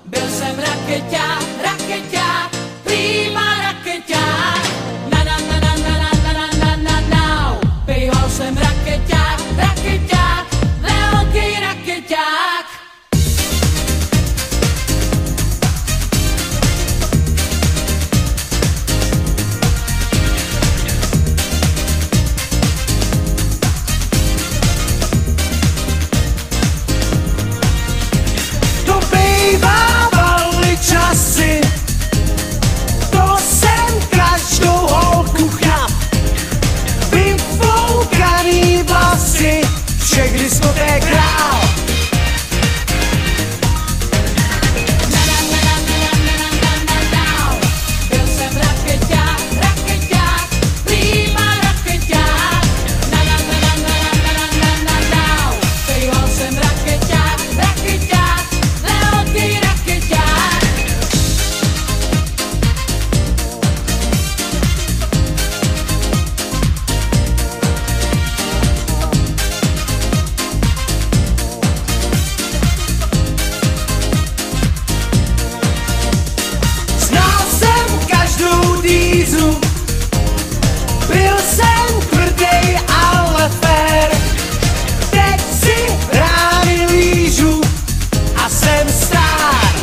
Byl jsem rakeťák, rakeťák, prýma rakeťák. Na na na na na na na na na na na. Býval jsem rakeťák, rakeťák, velký rakeťák. Časy, to jsem každou holku chrap, vyfoukaný vlasy, všech diskoték král. Byl jsem rakeťák, rakeťák, prýma rakeťák. Býval jsem rakeťák, rakeťák, velký rakeťák. Byl jsem tvrdej, ale fér. Teď si rány lížu a jsem star.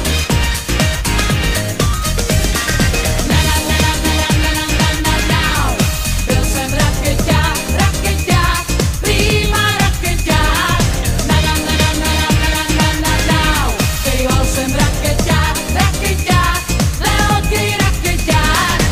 Byl jsem rakeťák, rakeťák, prýma rakeťák. Býval jsem rakeťák, rakeťák, velký rakeťák.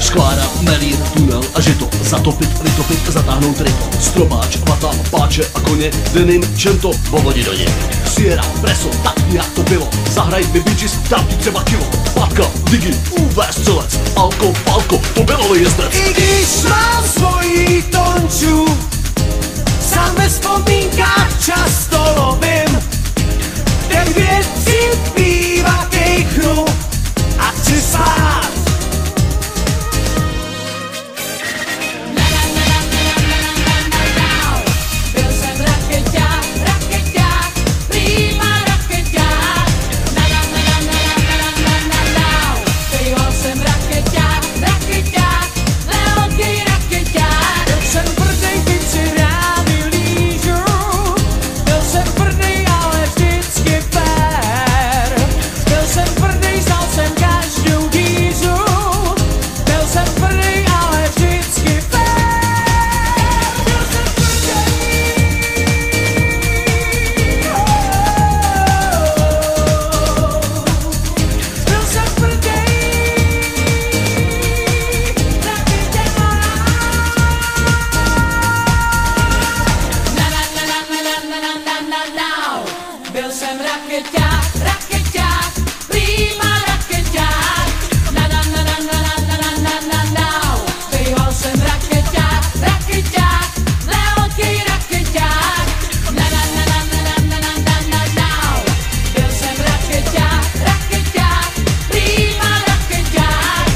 Sklára, melír, tunel a žito, zatopit, vytopit, zatáhnout ryto, strobáč, vata, páče a koně, denim, čento, povodit do něj. Sierra, preso, tak jak to bylo, zahraj mi bitches, dám ti třeba kilo, patka, digi, UV střelec, alko, palko, to bylo jezdec. I když mám svojí tonču, sám ve vzpomínkách často lovím, těch věcí bývá kejchnu a chci spát. Byl jsem rakeťák, rakeťák, prýma rakeťák. Býval jsem rakeťák, rakeťák, velký rakeťák. Byl jsem tvrdej, teď si rány lížu. Byl jsem tvrdej, ale vždycky fér. Byl jsem tvrdej, znal jsem každou díru. Byl jsem tvrdej, ale vždycky fér. Byl jsem Byl jsem tvrdej, Byl jsem rakeťák, rakeťák, prýma rakeťák. Býval jsem rakeťák, rakeťák, velký rakeťák. Byl jsem rakeťák, rakeťák, prýma rakeťák.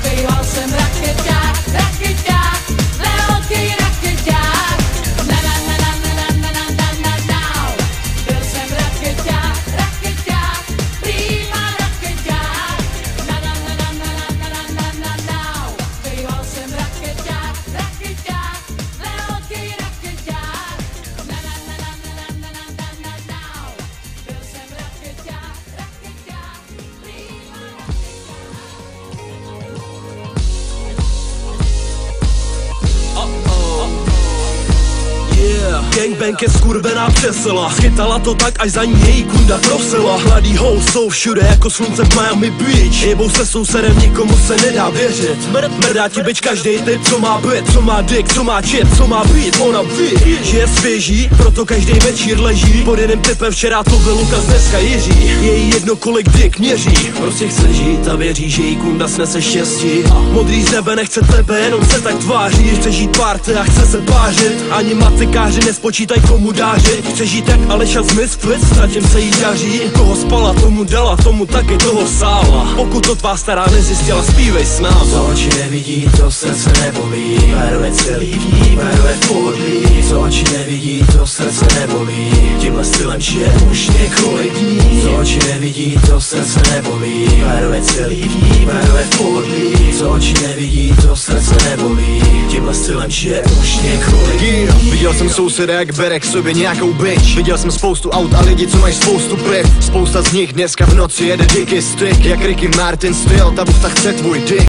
Býval jsem rakeťák, rakeťák, velký rakeťák. Gangbang je skurvená přesela, schytala to tak, až za ní její kunda prosila. Mladý hoes jsou všude jako slunce v Miami Beach, jebou se sousedem, nikomu se nedá věřit. Mrdá ti bič každej typ, co má byt, co má dick, co má chip, co má být. Ona ví, že je svěží, proto každý večír leží pod jiným typem. Včera to byl Lukas, dneska Jiří. Je jí jedno, kolik dick měří, prostě chce žít a věří, že jí kunda snese štěstí. Modrý z nebe nechce tebe, jenom se tak tváří. Chce žít party a chce se pářit, ani matikáři nespočítaj, komu dářit. Chce žít jak Aleša z Misfits, zatím se jí daří. Koho spala, tomu dala, tomu taky toho sála. Pokud to tvá stará nezjistila, zpívej s náma. Co oči nevidí, to srdce nebolí, veruje celý dní, veruje v pohodlí. Co oči nevidí, to srdce nebolí, tímhle stylem žije už několik dní. Co oči nevidí, to srdce nebolí, veruje celý dní, veruje v pohodlí. Co oči nevidí, to srdce nebolí, tímhle stylem žije už několik dní. Viděl jsem souseda, jak bere k sobě nějakou bitch. Viděl jsem spoustu aut a lidi, co mají spoustu piv. Spousta z nich dneska v noci jede dicky stick, jak Ricky Martin styl, ta buchta chce tvůj dick.